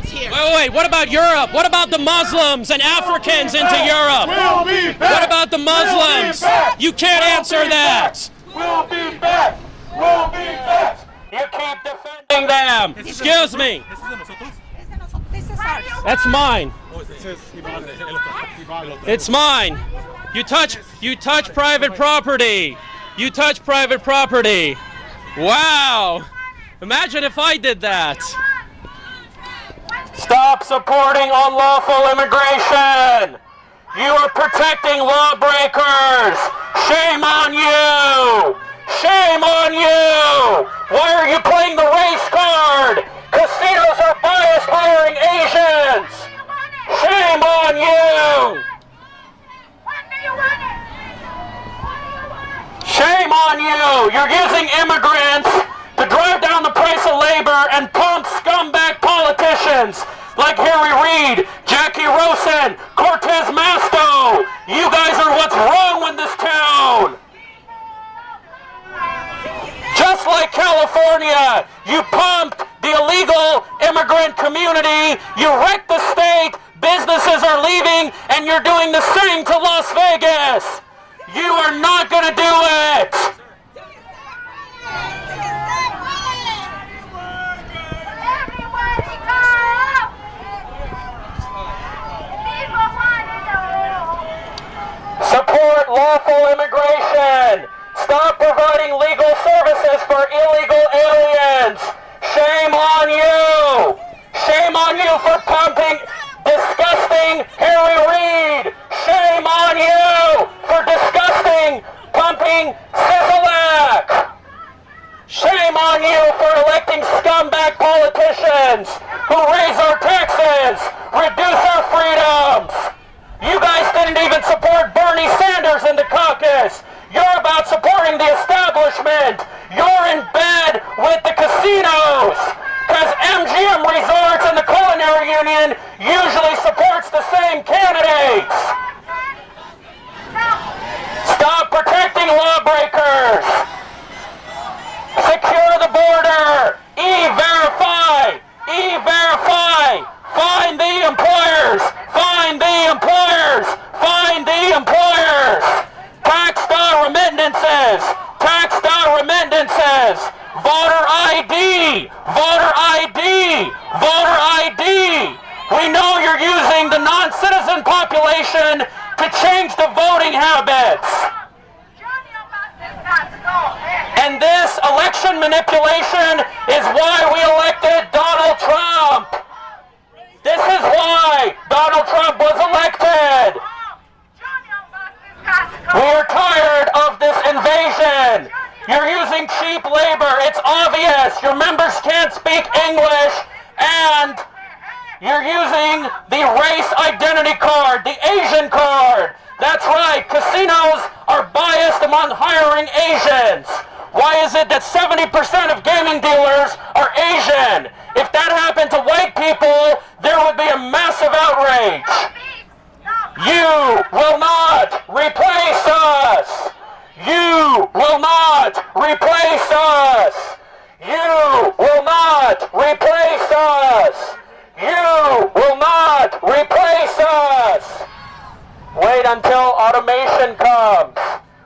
immigrants here. Wait, what about Europe? What about the Muslims and Africans into Europe? We'll be back. What about the Muslims? You can't answer that. We'll be back. We'll be back. You keep defending them. Excuse me. This is ours. That's mine. It's mine. You touch private property. You touch private property. Wow. Imagine if I did that. Stop supporting unlawful immigration. You are protecting lawbreakers. Shame on you. Shame on you. Why are you playing the race card? Casinos are biased hiring Asians. Shame on you. Shame on you! You're using immigrants to drive down the price of labor and pump scumbag politicians like Harry Reid, Jacky, Rosen, Cortez, Masto. You guys are what's wrong with this town. Just like California, you pumped the illegal immigrant community, you wrecked the state, businesses are leaving, and you're doing the same to Las Vegas. You are not going to do it! Support lawful immigration! Stop providing legal services for illegal aliens! Shame on you! Shame on you for pumping disgusting Harry Reid! Shame on you for disgusting pumping Sisolak! Shame on you for electing scumbag politicians who raise our taxes, reduce our freedoms! You guys didn't even support Bernie Sanders in the caucus! You're about supporting the establishment! You're in bed with the casinos! Because MGM Resorts and the Culinary Union usually supports the same candidates! Stop protecting lawbreakers! Secure the border! E-verify! E-verify! Find the employers! Find the employers! Find the employers! Tax dollar remittances! Tax dollar remittances! Voter ID! Voter ID! Voter ID! We know you're using the non-citizen population to change the voting habits. And this election manipulation is why we elected Donald Trump. This is why Donald Trump was elected. We are tired of this invasion. You're using cheap labor. It's obvious. Your members can't speak English, and you're using the race identity card, the Asian card. That's right. Casinos are biased among hiring Asians. Why is it that 70% of gaming dealers are Asian? If that happened to white people, there would be a massive outrage. You will not replace us. You will not replace us. You will not replace us. You will not replace us. Wait until automation comes.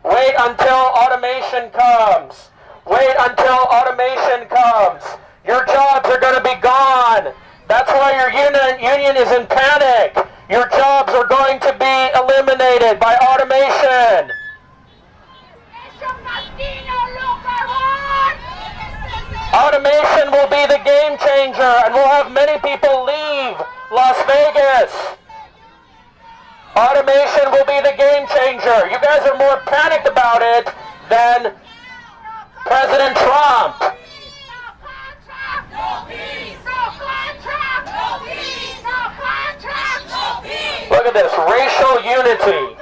Wait until automation comes. Wait until automation comes. Your jobs are going to be gone. That's why your union is in panic. Your jobs are going to be eliminated by automation. Automation will be the game changer, and we'll have many people leave Las Vegas. Automation will be the game changer. You guys are more panicked about it than President Trump. Look at this, racial unity.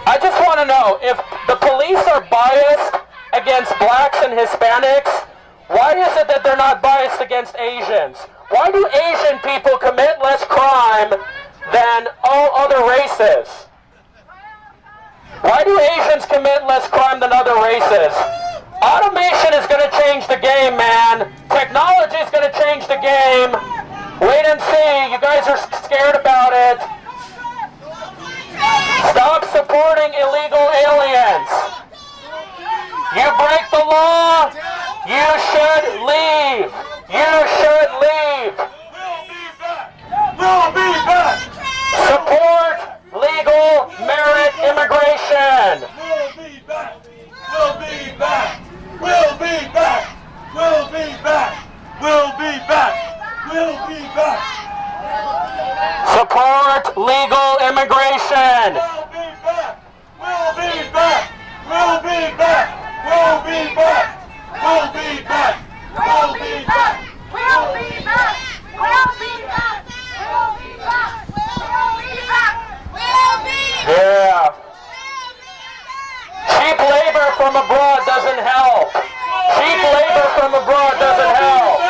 I just want to know, if the police are biased against blacks and Hispanics, why is it that they're not biased against Asians? Why do Asian people commit less crime than all other races? Why do Asians commit less crime than other races? Automation is going to change the game, man. Technology is going to change the game. game. Wait and see. You guys are scared about it. Stop supporting illegal aliens. You break the law, you should leave. You should leave. We'll be back. Support legal merit immigration. We'll be back. We'll be back. We'll be back. We'll be back. We'll be back. We'll be back. Support legal immigration. We'll be back. We'll be back. We'll be back. We'll be back. We'll be back. We'll be back. We'll be back. We'll be back. We'll be back. We'll be back. We'll be back. Yeah. Cheap labor from abroad doesn't help. Cheap labor from abroad doesn't help.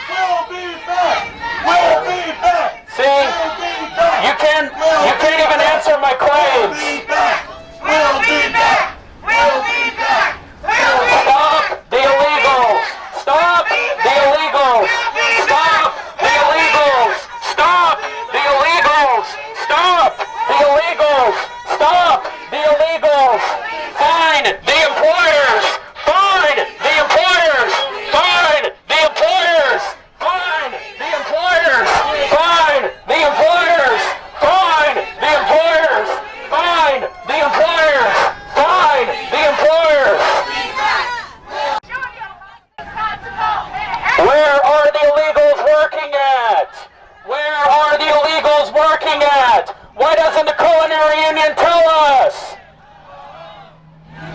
We'll be back. We'll be back. See, you can't even answer my claims. We'll be back. We'll be back. We'll be back. Stop the illegals. Stop the illegals. Stop the illegals. Stop the illegals. Stop the illegals. Stop the illegals. Fine the employers. Fine the employers. Fine the employers. Fine the employers. Fine the employers. Fine the employers. Fine the employers. Fine the employers. Where are the illegals working at? Where are the illegals working at? Why doesn't the Culinary Union tell us?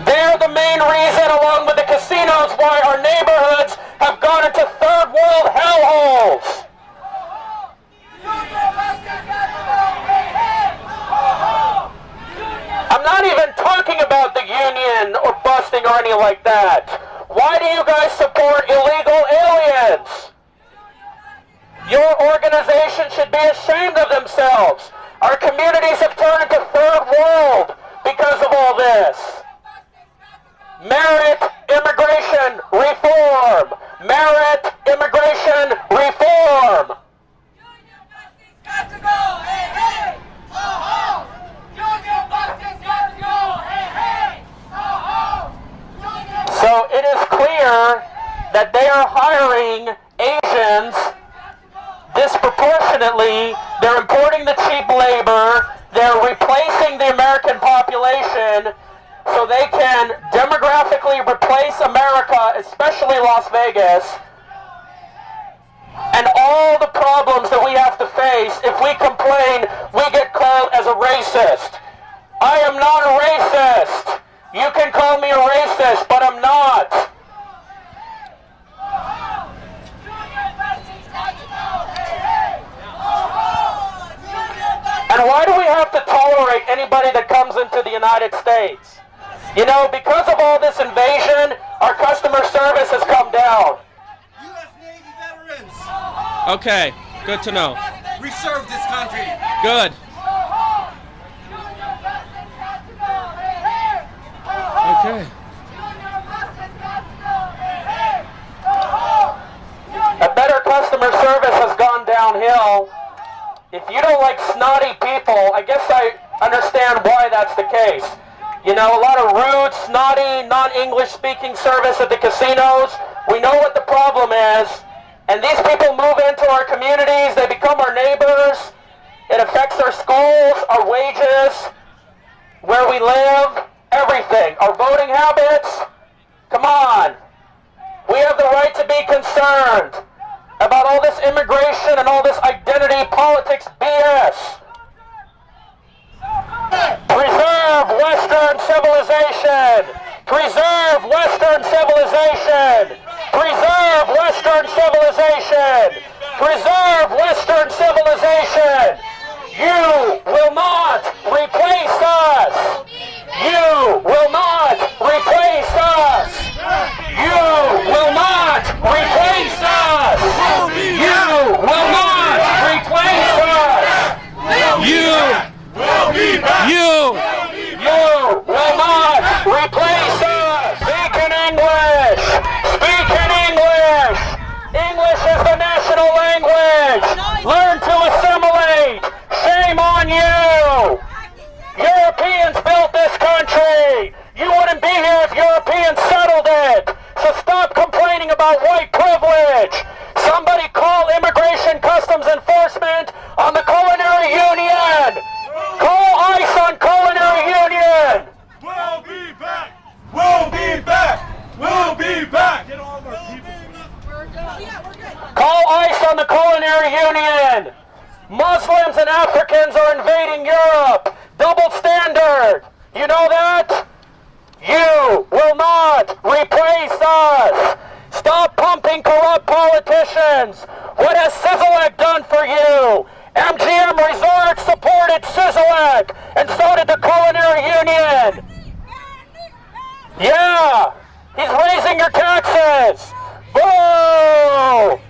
They're the main reason, along with the casinos, why our neighborhoods have gone into third world hellholes. I'm not even talking about the union or busting or anything like that. Why do you guys support illegal aliens? Your organization should be ashamed of themselves. Our communities have turned into third world because of all this. Merit immigration reform. Merit immigration reform. Got to go, hey, hey, oh, ho. Union busting's got to go, hey, hey, oh, ho. So it is clear that they are hiring Asians disproportionately. They're importing the cheap labor. They're replacing the American population so they can demographically replace America, especially Las Vegas. And all the problems that we have to face, if we complain, we get called as a racist. I am not a racist. You can call me a racist, but I'm not. And why do we have to tolerate anybody that comes into the United States? You know, because of all this invasion, our customer service has come down. U.S. Navy veterans. Okay, good to know. We serve this country. Good. Okay. A better customer service has gone downhill. If you don't like snotty people, I guess I understand why that's the case. You know, a lot of rude, snotty, non-English speaking service at the casinos. We know what the problem is. And these people move into our communities. They become our neighbors. It affects our schools, our wages, where we live, everything. Our voting habits. Come on. We have the right to be concerned about all this immigration and all this identity politics BS. Preserve Western civilization. Preserve Western civilization. Preserve Western civilization. Preserve Western civilization. You will not replace us. You will not replace us. You will not replace us. You will not replace us. You We'll be back. will not replace us. Speak in English. Speak in English. English is the national language. So stop complaining about white privilege. Somebody call Immigration Customs Enforcement on the Culinary Union. Call ICE on Culinary Union. We'll be back. We'll be back. We'll be back. Get all of our people. Call ICE on the Culinary Union. Muslims and Africans are invading Europe. Double standard. You know that? You will not replace us. Stop pumping corrupt politicians. What has Sisolak done for you? MGM Resorts supported Sisolak, and so did the Culinary Union. Yeah, he's raising your taxes. Boo!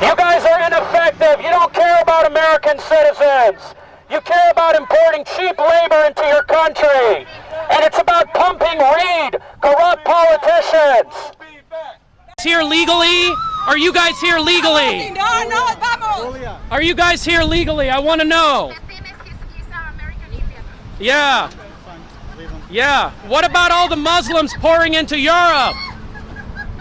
You guys are ineffective. You don't care about American citizens. You care about importing cheap labor into your country. And it's about pumping Reid, corrupt politicians. Here legally? Are you guys here legally? No, vamos. Are you guys here legally? I want to know. Yeah. Yeah. What about all the Muslims pouring into Europe?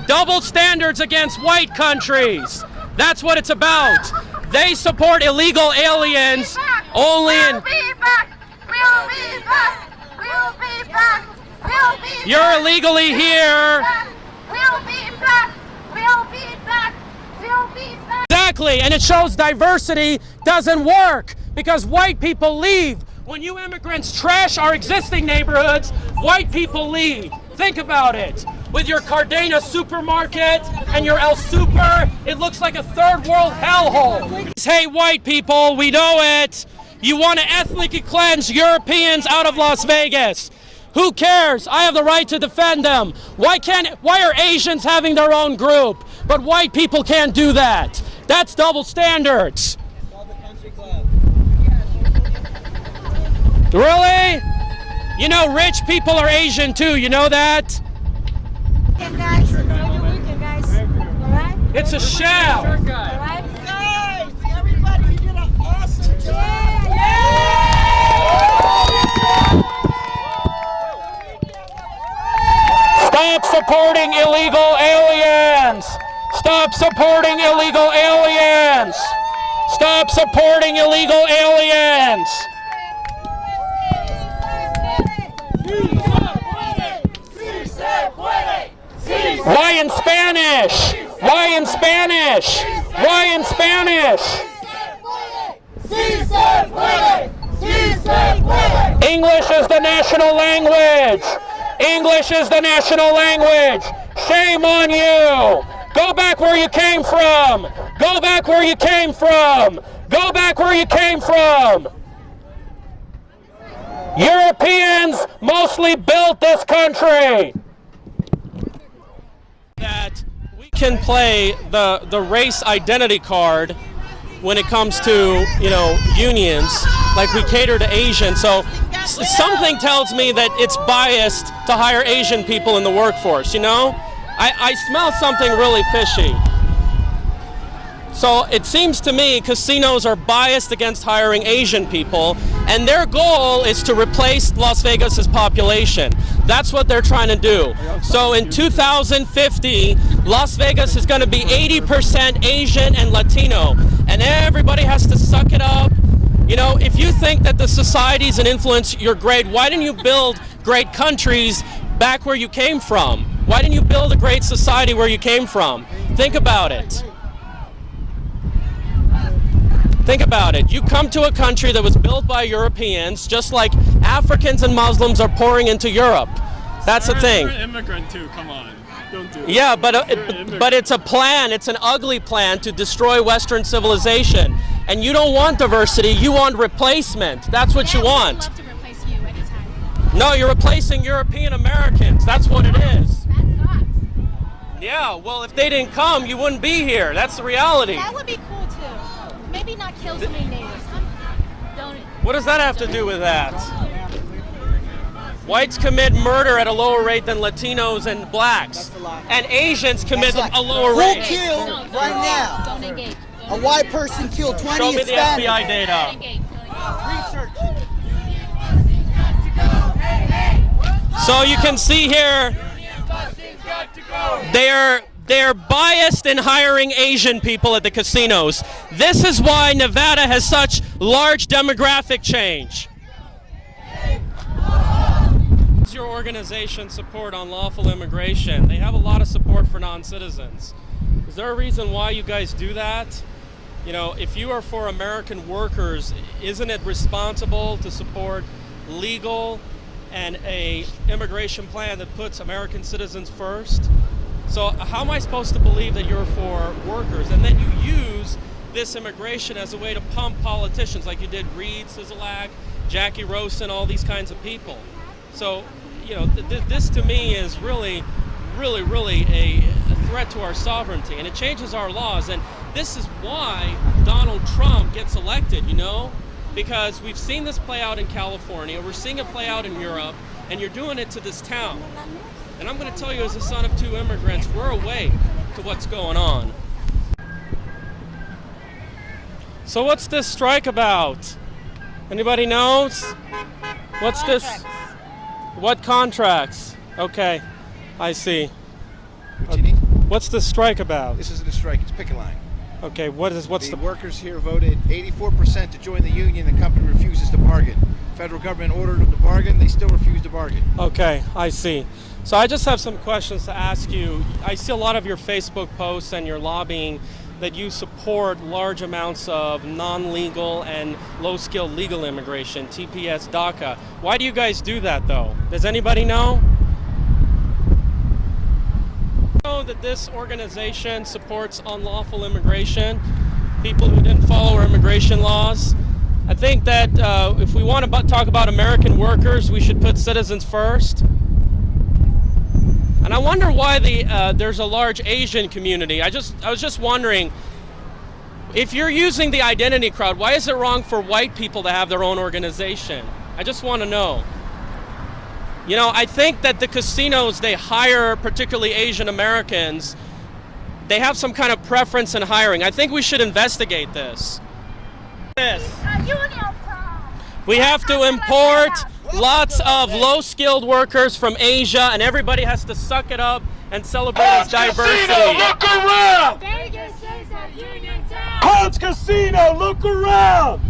Double standards against white countries. That's what it's about. They support illegal aliens only in... We'll be back! We'll be back! We'll be back! We'll be back! You're illegally here. We'll be back! We'll be back! We'll be back! Exactly, and it shows diversity doesn't work because white people leave. When you immigrants trash our existing neighborhoods, white people leave. Think about it. With your Cardena supermarket and your El Super, it looks like a third world hellhole. Hey, white people, we know it. You want to ethnically cleanse Europeans out of Las Vegas. Who cares? I have the right to defend them. Why are Asians having their own group, but white people can't do that? That's double standards. Really? You know, rich people are Asian too, you know that? Guys, alright? It's a sham. Alright? Guys, everybody, you did an awesome job. Stop supporting illegal aliens. Stop supporting illegal aliens. Stop supporting illegal aliens. Why in Spanish? Why in Spanish? Why in Spanish? English is the national language. English is the national language. Shame on you. Go back where you came from. Go back where you came from. Go back where you came from. Europeans mostly built this country. That we can play the race identity card when it comes to, you know, unions, like we cater to Asians. So something tells me that it's biased to hire Asian people in the workforce, you know? I smell something really fishy. So it seems to me casinos are biased against hiring Asian people, and their goal is to replace Las Vegas's population. That's what they're trying to do. So in 2050, Las Vegas is going to be 80% Asian and Latino, and everybody has to suck it up. You know, if you think that the societies and influence you're great, why didn't you build great countries back where you came from? Why didn't you build a great society where you came from? Think about it. Think about it. You come to a country that was built by Europeans, just like Africans and Muslims are pouring into Europe. That's the thing. You're an immigrant too, come on. Don't do it. Yeah, but it's a plan. It's an ugly plan to destroy Western civilization. And you don't want diversity, you want replacement. That's what you want. I'd love to replace you anytime. No, you're replacing European Americans. That's what it is. That sucks. Yeah, well, if they didn't come, you wouldn't be here. That's the reality. That would be cool too. Maybe not kill so many natives. Don't. What does that have to do with that? Whites commit murder at a lower rate than Latinos and blacks. And Asians commit a lower rate. Who killed right now? Don't engage. A white person killed 20 Show me the Hispanics. FBI data. Engage. So you can see here, busing's got to go. They're biased in hiring Asian people at the casinos. This is why Nevada has such large demographic change. Does your organization support unlawful immigration? They have a lot of support for non-citizens. Is there a reason why you guys do that? You know, if you are for American workers, isn't it responsible to support legal and a immigration plan that puts American citizens first? So how am I supposed to believe that you're for workers and then you use this immigration as a way to pump politicians like you did Reid, Sisolak, Jacky, Rosen, all these kinds of people? So, you know, this to me is really a threat to our sovereignty, and it changes our laws. And this is why Donald Trump gets elected, you know, because we've seen this play out in California, we're seeing it play out in Europe, and you're doing it to this town. And I'm going to tell you, as a son of two immigrants, we're awake to what's going on. So what's this strike about? Anybody knows? What's this? What contracts? Okay, I see. What's the strike about? This isn't a strike, it's picket line. Okay, what's the workers here voted 84% to join the union. The company refuses to bargain. Federal government ordered them to bargain, they still refuse to bargain. Okay, I see. So I just have some questions to ask you. I see a lot of your Facebook posts and your lobbying that you support large amounts of non-legal and low-skilled legal immigration, TPS, DACA. Why do you guys do that, though? Does anybody know? Know that this organization supports unlawful immigration, people who didn't follow our immigration laws. I think that if we want to talk about American workers, we should put citizens first. And I wonder why there's a large Asian community. I was just wondering, if you're using the identity crowd, why is it wrong for white people to have their own organization? I just want to know. You know, I think that the casinos, they hire particularly Asian Americans. They have some kind of preference in hiring. I think we should investigate this. We have to import lots of low-skilled workers from Asia, and everybody has to suck it up and celebrate its diversity. Casino, look around! Vegas is a union town. Pounds Casino, look around!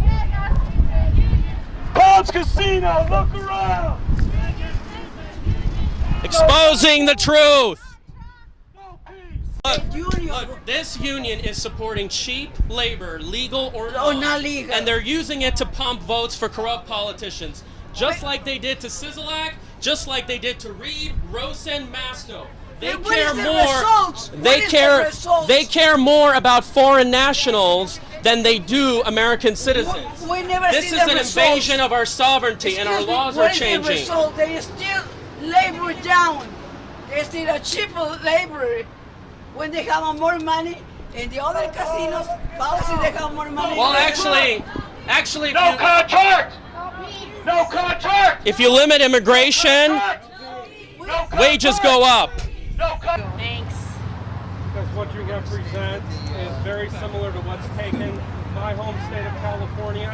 Pounds Casino, look around! Exposing the truth. Look, this union is supporting cheap labor, legal or not legal, and they're using it to pump votes for corrupt politicians, just like they did to Sisolak, just like they did to Reid, Rosen, Masto. They care more. They care more about foreign nationals than they do American citizens. This is an invasion of our sovereignty, and our laws are changing. They still labor down. They still a cheaper labor. When they have more money, in the other casinos, policy they have more money. Well, actually, no contract! No contract! If you limit immigration, wages go up. Thanks. Because what you represent is very similar to what's taken my home state of California,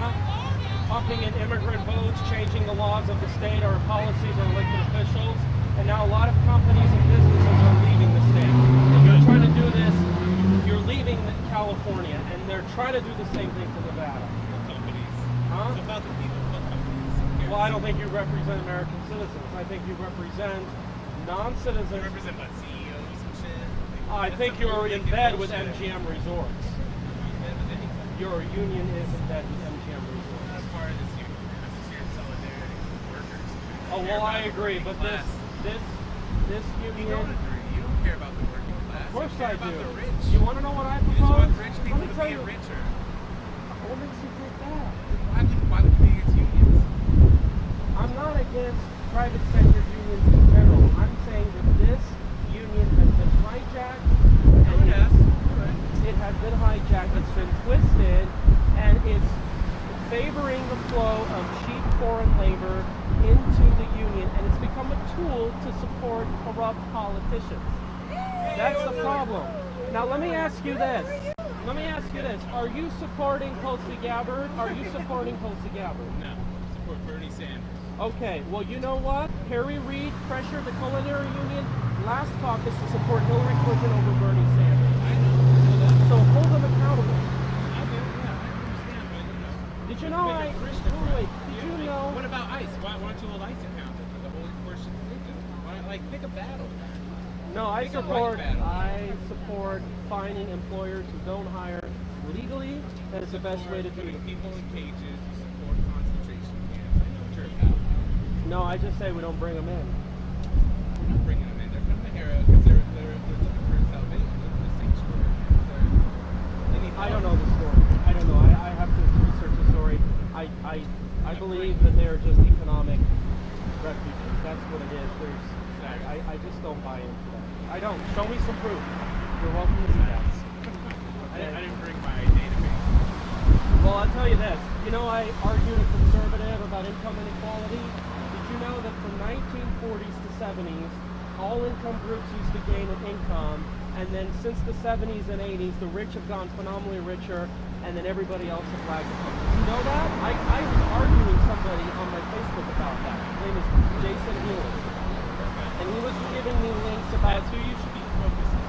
pumping in immigrant votes, changing the laws of the state, our policies, our elected officials, and now a lot of companies and businesses are leaving the state. If you're trying to do this, you're leaving California, and they're trying to do the same thing to Nevada. Companies. Huh? It's about the people, not companies. Well, I don't think you represent American citizens. I think you represent non-citizens. You represent what, CEOs and shit? I think you're in bed with MGM Resorts. Your union is in bed with MGM Resorts. That's part of this union. I'm just here in solidarity with workers. Oh, well, I agree, but this union... You don't agree. You don't care about the working class. Of course I do. About the rich. You want to know what I propose? You just want rich people Let me to tell be you. richer. What makes you think that? Why would you be against unions? I'm not against private sector unions in general. I'm saying that this union has been hijacked, and it has been hijacked, it's been twisted, and it's favoring the flow of cheap foreign labor into the union, and it's become a tool to support corrupt politicians. That's the problem. Now let me ask you this. Are you supporting Tulsi Gabbard? Are you supporting Tulsi Gabbard? No. I support Bernie Sanders. Okay, well, you know what? Harry Reid pressured the Culinary Union last last caucus to support Hillary Clinton over Bernie Sanders. So hold them accountable. Did you know I? Wait, did you know? What about ICE? Why don't you hold ICE accountable for the whole portion of Lincoln? Like, pick a battle. No, I support fining employers who don't hire legally. That is the best way to do it. People in cages, you support concentration camps. I know what you're about. No, I just say we don't bring them in. We're not bringing them in. They're coming here because they're looking for salvation, looking for sanctuary. I don't know the story. I don't know. I have to research the story. I believe that they are just economic refugees. That's what it is. I just don't buy into that. I don't. Show me some proof. You're welcome to see that. I didn't bring my database. Well, I'll tell you this. You know, I argued a conservative about income inequality. Did you know that from 1940s to 70s, all income groups used to gain an income, and then since the 70s and 80s, the rich have gone phenomenally richer, and then everybody else has lagged behind. Did you know that? I was arguing somebody on my Facebook about that. His name is Jason Healy. And he was giving me links about That's who you should be focused